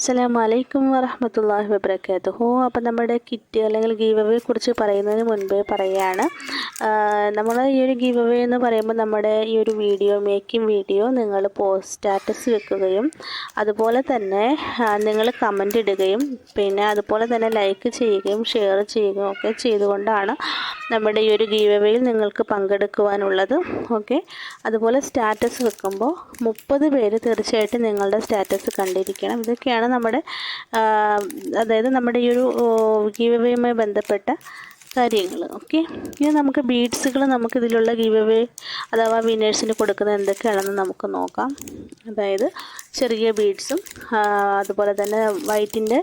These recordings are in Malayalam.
അസ്സലാമു അലൈക്കും വറഹ്മത്തുള്ളാഹി വബറകാതുഹു. അപ്പോൾ നമ്മുടെ കിറ്റ് അല്ലെങ്കിൽ ഗീവ് അവയെ കുറിച്ച് പറയുന്നതിന് മുൻപേ പറയുകയാണ്, നമ്മൾ ഈ ഒരു ഗീവ് അവേ എന്ന് പറയുമ്പോൾ നമ്മുടെ ഈ ഒരു മേക്കിംഗ് വീഡിയോ നിങ്ങൾ സ്റ്റാറ്റസ് വെക്കുകയും അതുപോലെ തന്നെ നിങ്ങൾ കമൻ്റ് ഇടുകയും പിന്നെ അതുപോലെ തന്നെ ലൈക്ക് ചെയ്യുകയും ഷെയർ ചെയ്യുകയും ഒക്കെ ചെയ്തുകൊണ്ടാണ് നമ്മുടെ ഈ ഒരു ഗീവ് അവേയിൽ നിങ്ങൾക്ക് പങ്കെടുക്കുവാനുള്ളത്. ഓക്കെ, അതുപോലെ സ്റ്റാറ്റസ് വെക്കുമ്പോൾ 30 പേര് തീർച്ചയായിട്ടും നിങ്ങളുടെ സ്റ്റാറ്റസ് കണ്ടിരിക്കണം. ഇതൊക്കെയാണ് നമ്മുടെ അതായത് നമ്മുടെ ഈ ഒരു ഗീവ് അവേയുമായി ബന്ധപ്പെട്ട കാര്യങ്ങൾ. ഓക്കെ, ഇനി നമുക്ക് ബീഡ്സുകൾ നമുക്കിതിലുള്ള ഗീവ് അവേ അഥവാ വിന്നേഴ്സിന് കൊടുക്കുന്നത് എന്തൊക്കെയാണെന്ന് നമുക്ക് നോക്കാം. അതായത് ചെറിയ ബീഡ്സും അതുപോലെ തന്നെ വൈറ്റിൻ്റെ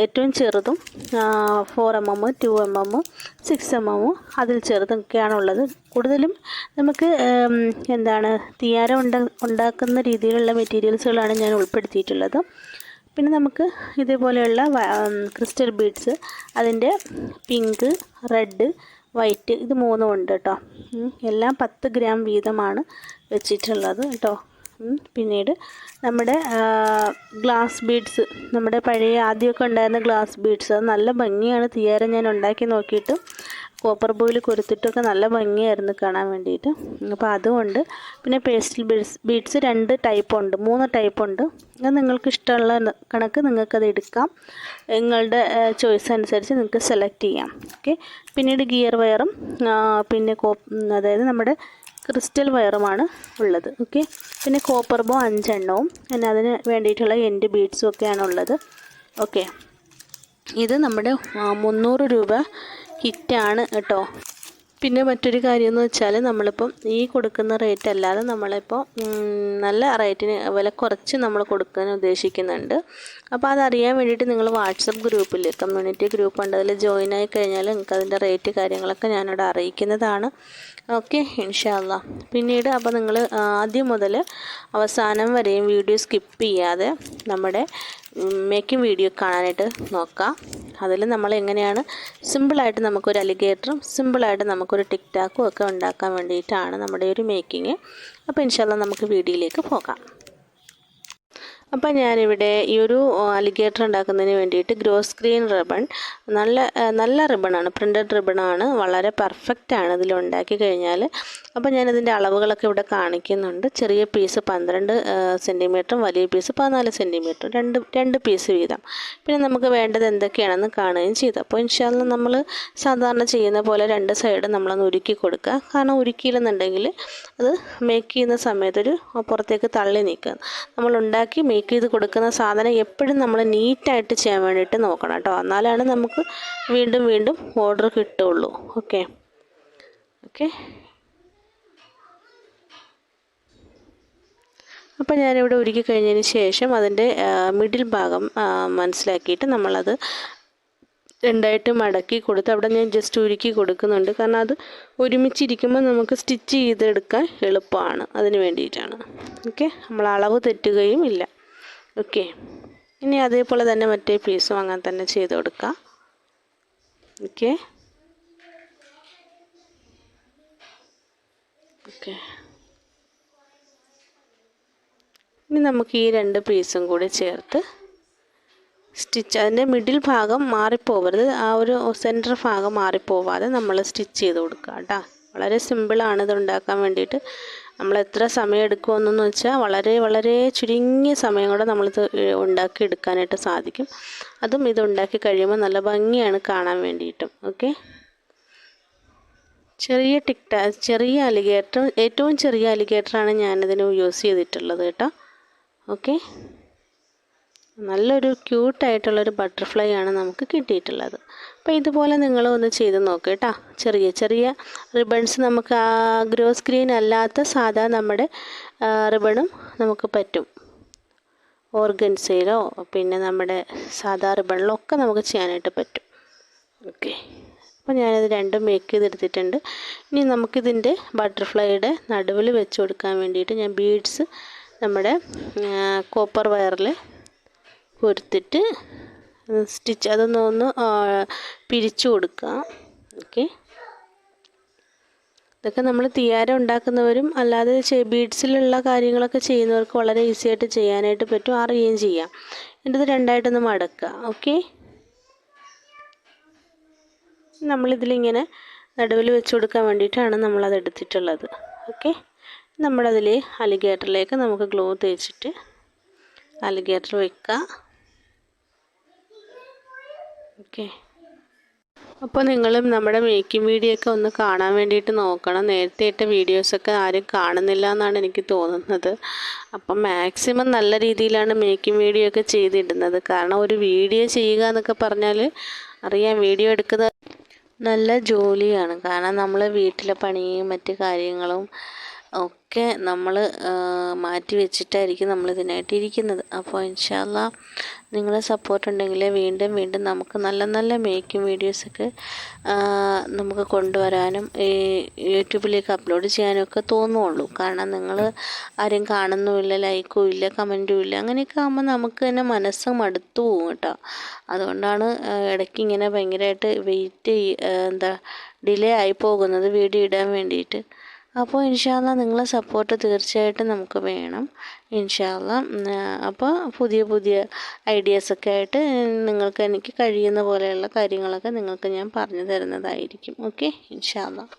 ഏറ്റവും ചെറുതും 4mm 2mm 6mm അതിൽ ചെറുതൊക്കെയാണുള്ളത്. കൂടുതലും നമുക്ക് തിയാര ഉണ്ടാക്കുന്ന രീതിയിലുള്ള മെറ്റീരിയൽസുകളാണ് ഞാൻ ഉൾപ്പെടുത്തിയിട്ടുള്ളത്. പിന്നെ നമുക്ക് ഇതേപോലെയുള്ള ക്രിസ്റ്റൽ ബീഡ്സ്, അതിൻ്റെ പിങ്ക്, റെഡ്, വൈറ്റ് ഇത് മൂന്നും ഉണ്ട് കേട്ടോ. എല്ലാം 10 ഗ്രാം വീതമാണ് വെച്ചിട്ടുള്ളത് കേട്ടോ. പിന്നീട് നമ്മുടെ ഗ്ലാസ് ബീഡ്സ്, നമ്മുടെ പഴയ ആദ്യമൊക്കെ ഉണ്ടായിരുന്ന ഗ്ലാസ് ബീഡ്സ്, അത് നല്ല ഭംഗിയാണ്. തിയാര ഞാൻ ഉണ്ടാക്കി നോക്കിയിട്ട് കോപ്പർ ബോയിൽ കൊരുത്തിട്ടൊക്കെ നല്ല ഭംഗിയായിരുന്നു കാണാൻ വേണ്ടിയിട്ട്. അപ്പോൾ അതുകൊണ്ട് പിന്നെ പേസ്റ്റൽ ബീഡ്സ് 2 ടൈപ്പ് ഉണ്ട്, 3 ടൈപ്പ് ഉണ്ട്. അത് നിങ്ങൾക്ക് ഇഷ്ടമുള്ള കണക്ക് നിങ്ങൾക്കത് എടുക്കാം, നിങ്ങളുടെ ചോയ്സ് അനുസരിച്ച് നിങ്ങൾക്ക് സെലക്ട് ചെയ്യാം. ഓക്കെ, പിന്നീട് ഗിയർ വയറും പിന്നെ അതായത് നമ്മുടെ ക്രിസ്റ്റൽ വയറുമാണ് ഉള്ളത്. ഓക്കെ, പിന്നെ കോപ്പർ ബോ 5 എണ്ണവും പിന്നെ അതിന് വേണ്ടിയിട്ടുള്ള എൻഡ് ബീഡ്സും ഒക്കെയാണ് ഉള്ളത്. ഓക്കെ, ഇത് നമ്മുടെ 300 രൂപ കിറ്റാണ് കേട്ടോ. പിന്നെ മറ്റൊരു കാര്യം എന്ന് വെച്ചാൽ, നമ്മളിപ്പം ഈ കൊടുക്കുന്ന റേറ്റ് അല്ലാതെ നമ്മളിപ്പോൾ നല്ല റേറ്റിന് വില കുറച്ച് നമ്മൾ കൊടുക്കാൻ ഉദ്ദേശിക്കുന്നുണ്ട്. അപ്പോൾ അതറിയാൻ വേണ്ടിയിട്ട് നിങ്ങൾ വാട്സപ്പ് ഗ്രൂപ്പിൽ, കമ്മ്യൂണിറ്റി ഗ്രൂപ്പ് ഉണ്ട്, അതിൽ ജോയിൻ ആയി കഴിഞ്ഞാൽ നിങ്ങൾക്ക് അതിൻ്റെ റേറ്റ് കാര്യങ്ങളൊക്കെ ഞാനിവിടെ അറിയിക്കുന്നതാണ്. ഓക്കെ, ഇൻഷാ അല്ലാഹ്. പിന്നീട് അപ്പോൾ നിങ്ങൾ ആദ്യം മുതൽ അവസാനം വരെയും വീഡിയോ സ്കിപ്പ് ചെയ്യാതെ നമ്മുടെ മേക്കിംഗ് വീഡിയോ കാണാനായിട്ട് നോക്കാം. അതിൽ നമ്മൾ എങ്ങനെയാണ് സിമ്പിളായിട്ട് നമുക്കൊരു അലിഗേറ്ററും സിമ്പിളായിട്ട് നമുക്കൊരു ടിക് ടാക്കും ഒക്കെ ഉണ്ടാക്കാൻ വേണ്ടിയിട്ടാണ് നമ്മുടെ ഒരു മേക്കിങ്. അപ്പോൾ ഇൻഷാ അല്ലാഹ് നമുക്ക് വീഡിയോയിലേക്ക് പോകാം. അപ്പോൾ ഞാനിവിടെ ഈ ഒരു അലിഗേറ്റർ ഉണ്ടാക്കുന്നതിന് വേണ്ടിയിട്ട് ഗ്രോസ് ഗ്രീൻ റിബൺ, നല്ല റിബണാണ്, പ്രിൻ്റഡ് റിബണാണ്, വളരെ പെർഫെക്റ്റാണ് ഇതിൽ ഉണ്ടാക്കി കഴിഞ്ഞാൽ. അപ്പോൾ ഞാനിതിൻ്റെ അളവുകളൊക്കെ ഇവിടെ കാണിക്കുന്നുണ്ട്. ചെറിയ പീസ് 12 സെൻറ്റിമീറ്ററും വലിയ പീസ് 14 സെൻറ്റിമീറ്ററും, രണ്ട് പീസ് വീതം. പിന്നെ നമുക്ക് വേണ്ടത് എന്തൊക്കെയാണെന്ന് കാണുകയും ചെയ്തു. അപ്പോൾ ഇൻഷാ അല്ലാഹ് നമ്മൾ സാധാരണ ചെയ്യുന്ന പോലെ 2 സൈഡ് നമ്മളൊന്ന് ഉരുക്കി കൊടുക്കുക. കാരണം ഉരുക്കിയില്ലെന്നുണ്ടെങ്കിൽ അത് മേക്ക് ചെയ്യുന്ന സമയത്തൊരു പുറത്തേക്ക് തള്ളി നിൽക്കുക. നമ്മൾ ഉണ്ടാക്കി മേക്ക് ചെയ്ത് കൊടുക്കുന്ന സാധനം എപ്പോഴും നമ്മൾ നീറ്റായിട്ട് ചെയ്യാൻ വേണ്ടിയിട്ട് നോക്കണം കേട്ടോ. എന്നാലാണ് നമുക്ക് വീണ്ടും വീണ്ടും ഓർഡർ കിട്ടുള്ളൂ. ഓക്കെ, അപ്പോൾ ഞാനിവിടെ ഉരുക്കി കഴിഞ്ഞതിന് ശേഷം അതിൻ്റെ മിഡിൽ ഭാഗം മനസ്സിലാക്കിയിട്ട് നമ്മളത് 2ആയിട്ട് മടക്കി കൊടുത്ത് അവിടെ ഞാൻ ജസ്റ്റ് ഉരുക്കി കൊടുക്കുന്നുണ്ട്. കാരണം അത് ഒരുമിച്ചിരിക്കുമ്പോൾ നമുക്ക് സ്റ്റിച്ച് ചെയ്തെടുക്കാൻ എളുപ്പമാണ്, അതിന് വേണ്ടിയിട്ടാണ്. ഓക്കെ, നമ്മൾ അളവ് തെറ്റുകയും ഇല്ല. ഓക്കെ, ഇനി അതേപോലെ തന്നെ മറ്റേ പീസും അങ്ങനെ തന്നെ ചെയ്ത് കൊടുക്കാം. ഓക്കെ, ഇനി നമുക്ക് ഈ 2 പീസും കൂടി ചേർത്ത് സ്റ്റിച്ച്, അതിൻ്റെ മിഡിൽ ഭാഗം മാറിപ്പോവരുത്, ആ ഒരു സെൻറ്റർ ഭാഗം മാറിപ്പോവാതെ നമ്മൾ സ്റ്റിച്ച് ചെയ്ത് കൊടുക്കുക കേട്ടോ. വളരെ സിമ്പിളാണ് ഇത് ഉണ്ടാക്കാൻ വേണ്ടിയിട്ട്. നമ്മൾ എത്ര സമയം എടുക്കുമെന്ന് വെച്ചാൽ വളരെ വളരെ ചുരുങ്ങിയ സമയം കൂടെ നമ്മളിത് ഉണ്ടാക്കി എടുക്കാനായിട്ട് സാധിക്കും. അതും ഇത് ഉണ്ടാക്കി കഴിയുമ്പോൾ നല്ല ഭംഗിയാണ് കാണാൻ വേണ്ടിയിട്ടും. ഓക്കെ, ചെറിയ അലിഗേറ്റർ, ഏറ്റവും ചെറിയ അലിഗേറ്ററാണ് ഞാനിതിന് യൂസ് ചെയ്തിട്ടുള്ളത് കേട്ടോ. ഓക്കെ, നല്ലൊരു ക്യൂട്ടായിട്ടുള്ളൊരു ബട്ടർഫ്ലൈ ആണ് നമുക്ക് കിട്ടിയിട്ടുള്ളത്. അപ്പോൾ ഇതുപോലെ നിങ്ങളൊന്ന് ചെയ്ത് നോക്കുക കേട്ടോ. ചെറിയ റിബൺസ് നമുക്ക് ആ ഗ്രോസ് ഗ്രീൻ അല്ലാത്ത സാധാ നമ്മുടെ റിബണും നമുക്ക് പറ്റും. ഓർഗൻസയിലോ പിന്നെ നമ്മുടെ സാധാ റിബണിലോ ഒക്കെ നമുക്ക് ചെയ്യാനായിട്ട് പറ്റും. ഓക്കെ, അപ്പോൾ ഞാനിത് 2 മേക്ക് ചെയ്തെടുത്തിട്ടുണ്ട്. ഇനി നമുക്കിതിൻ്റെ ബട്ടർഫ്ലൈയുടെ നടുവിൽ വെച്ച് കൊടുക്കാൻ വേണ്ടിയിട്ട് ഞാൻ ബീഡ്സ് നമ്മുടെ കോപ്പർ വയറിൽ കൊടുത്തിട്ട് സ്റ്റിച്ച് അതൊന്ന് പിരിച്ചു കൊടുക്കുക. ഓക്കെ, ഇതൊക്കെ നമ്മൾ തിയാര ഉണ്ടാക്കുന്നവരും അല്ലാതെ ബീഡ്സിലുള്ള കാര്യങ്ങളൊക്കെ ചെയ്യുന്നവർക്ക് വളരെ ഈസി ആയിട്ട് ചെയ്യാനായിട്ട് പറ്റും, അറിയുകയും ചെയ്യാം. എന്നിട്ട് രണ്ടായിട്ടൊന്ന് മടക്കുക. ഓക്കെ, നമ്മളിതിലിങ്ങനെ നടുവിൽ വെച്ച് കൊടുക്കാൻ വേണ്ടിയിട്ടാണ് നമ്മളത് എടുത്തിട്ടുള്ളത്. ഓക്കെ, നമ്മളതിൽ അലിഗേറ്ററിലേക്ക് നമുക്ക് ഗ്ലൂ തേച്ചിട്ട് അലിഗേറ്റർ വെക്കുക. ഓക്കെ, അപ്പോൾ നിങ്ങളും നമ്മുടെ മേക്കിംഗ് വീഡിയോ ഒക്കെ ഒന്ന് കാണാൻ വേണ്ടിയിട്ട് നോക്കണം. നേരത്തെ ഇട്ട വീഡിയോസൊക്കെ ആരും കാണുന്നില്ല എന്നാണ് എനിക്ക് തോന്നുന്നത്. അപ്പം മാക്സിമം നല്ല രീതിയിലാണ് മേക്കിംഗ് വീഡിയോ ഒക്കെ ചെയ്തിടുന്നത്. കാരണം ഒരു വീഡിയോ ചെയ്യുക എന്നൊക്കെ പറഞ്ഞാൽ അറിയാം, വീഡിയോ എടുക്കുന്നത് നല്ല ജോലിയാണ്. കാരണം നമ്മൾ വീട്ടിലെ പണിയും മറ്റ് കാര്യങ്ങളും ഒക്കെ നമ്മൾ മാറ്റി വെച്ചിട്ടായിരിക്കും നമ്മൾ ഇതിനായിട്ട് ഇരിക്കുന്നത്. അപ്പോൾ ഇൻഷാ അല്ലാഹ് നിങ്ങളെ സപ്പോർട്ട് ഉണ്ടെങ്കിൽ വീണ്ടും വീണ്ടും നമുക്ക് നല്ല നല്ല മേക്കിംഗ് വീഡിയോസൊക്കെ നമുക്ക് കൊണ്ടുവരാനും യൂട്യൂബിലേക്ക് അപ്ലോഡ് ചെയ്യാനും ഒക്കെ തോന്നുള്ളൂ. കാരണം നിങ്ങൾ ആരും കാണുന്നുമില്ല, ലൈക്കും ഇല്ല, കമൻറ്റും ഇല്ല. അങ്ങനെയൊക്കെ ആകുമ്പോൾ നമുക്ക് തന്നെ മനസ്സ് മടുത്തു പോകും കേട്ടോ. അതുകൊണ്ടാണ് ഇടയ്ക്ക് ഇങ്ങനെ ഭയങ്കരമായിട്ട് ഡിലേ ആയി പോകുന്നത് വീഡിയോ ഇടാൻ വേണ്ടിയിട്ട്. അപ്പോൾ ഇൻഷാ അല്ലാഹ് നിങ്ങളെ സപ്പോർട്ട് തീർച്ചയായിട്ടും നമുക്ക് വേണം ഇൻഷാ അല്ലാഹ്. അപ്പോൾ പുതിയ പുതിയ ഐഡിയാസൊക്കെ ആയിട്ട് നിങ്ങൾക്ക് എനിക്ക് കഴിയുന്ന പോലെയുള്ള കാര്യങ്ങളൊക്കെ നിങ്ങൾക്ക് ഞാൻ പറഞ്ഞു തരുന്നതായിരിക്കും. ഓക്കെ, ഇൻഷാ അല്ലാഹ്.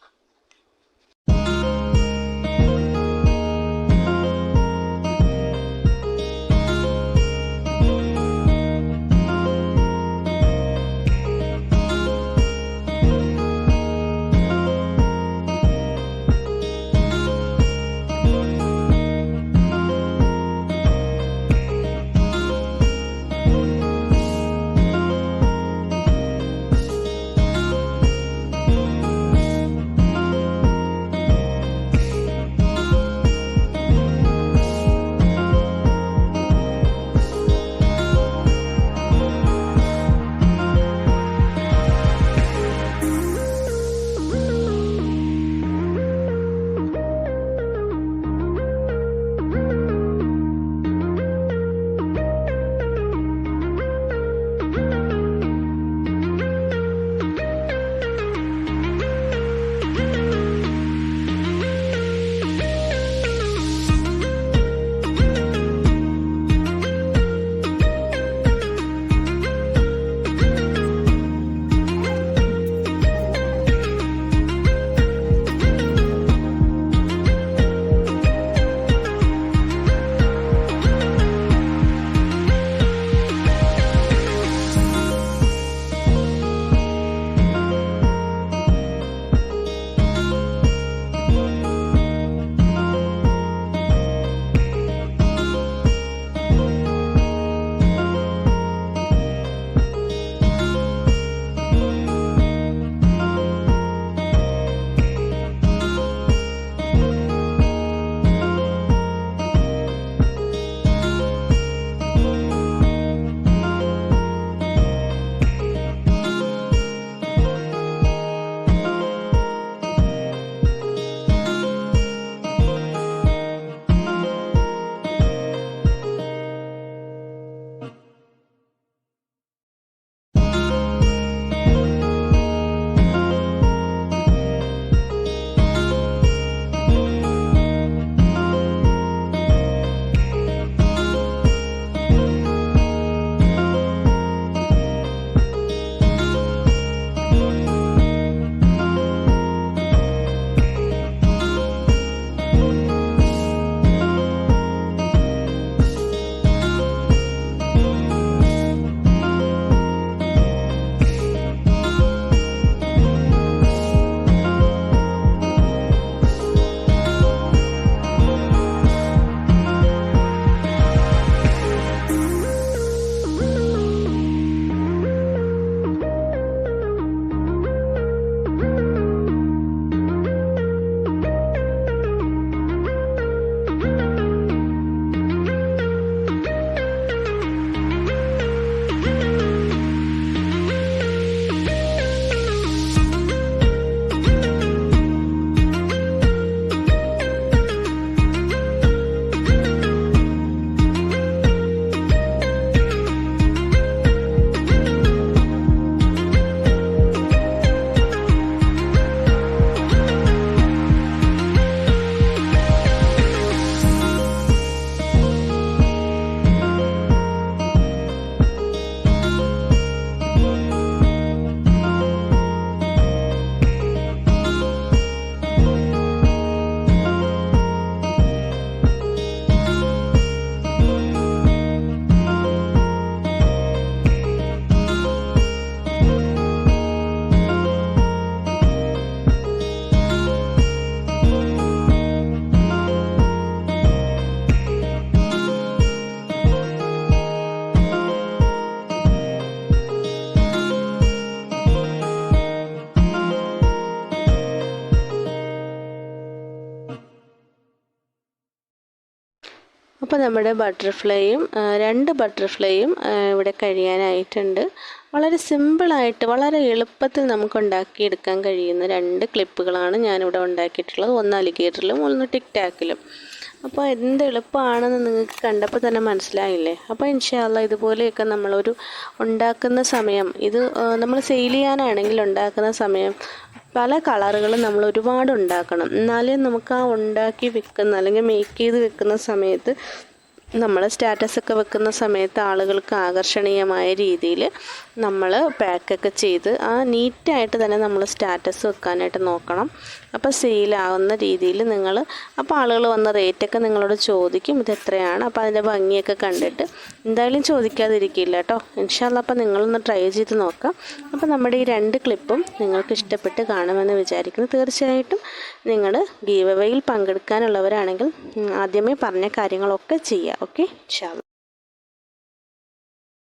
അപ്പോൾ നമ്മുടെ ബട്ടർഫ്ലൈയും 2 ബട്ടർഫ്ലൈയും ഇവിടെ കഴിയാനായിട്ടുണ്ട്. വളരെ സിമ്പിളായിട്ട് വളരെ എളുപ്പത്തിൽ നമുക്ക് ഉണ്ടാക്കിയെടുക്കാൻ കഴിയുന്ന 2 ക്ലിപ്പുകളാണ് ഞാനിവിടെ ഉണ്ടാക്കിയിട്ടുള്ളത്. ഒന്ന് അലിഗേറ്ററിലും ഒന്ന് ടിക് ടാക്കിലും. അപ്പോൾ എന്ത് എളുപ്പമാണെന്ന് നിങ്ങൾക്ക് കണ്ടപ്പോൾ തന്നെ മനസ്സിലായില്ലേ? അപ്പോൾ ഇൻഷാ അല്ലാഹ് ഇതുപോലെയൊക്കെ നമ്മളൊരു ഉണ്ടാക്കുന്ന സമയം ഇത് നമ്മൾ സെയിൽ ചെയ്യാനാണെങ്കിൽ ഉണ്ടാക്കുന്ന സമയം പല കളറുകളും നമ്മൾ ഒരുപാട് ഉണ്ടാക്കണം. എന്നാലേ നമുക്ക് ആ ഉണ്ടാക്കി വിൽക്കുന്ന അല്ലെങ്കിൽ മേക്ക് ചെയ്ത് വെക്കുന്ന സമയത്ത് നമ്മൾ സ്റ്റാറ്റസൊക്കെ വെക്കുന്ന സമയത്ത് ആളുകൾക്ക് ആകർഷണീയമായ രീതിയിൽ നമ്മൾ പാക്കൊക്കെ ചെയ്ത് ആ നീറ്റായിട്ട് തന്നെ നമ്മൾ സ്റ്റാറ്റസ് വെക്കാനായിട്ട് നോക്കണം. അപ്പോൾ സെയിലാവുന്ന രീതിയിൽ നിങ്ങൾ അപ്പോൾ ആളുകൾ വന്ന റേറ്റൊക്കെ നിങ്ങളോട് ചോദിക്കും ഇത് എത്രയാണ്. അപ്പോൾ അതിൻ്റെ ഭംഗിയൊക്കെ കണ്ടിട്ട് എന്തായാലും ചോദിക്കാതിരിക്കില്ല കേട്ടോ. ഇൻഷാ അല്ലാഹ് അപ്പോൾ നിങ്ങളൊന്ന് ട്രൈ ചെയ്ത് നോക്കാം. അപ്പോൾ നമ്മുടെ ഈ 2 ക്ലിപ്പും നിങ്ങൾക്ക് ഇഷ്ടപ്പെട്ട് കാണുമെന്ന് വിചാരിക്കുന്നു. തീർച്ചയായിട്ടും നിങ്ങൾ ഗീവ് അവേയിൽ പങ്കെടുക്കാനുള്ളവരാണെങ്കിൽ ആദ്യമേ പറഞ്ഞ കാര്യങ്ങളൊക്കെ ചെയ്യുക. ഓക്കെ ഇൻഷാ അല്ലാഹ്.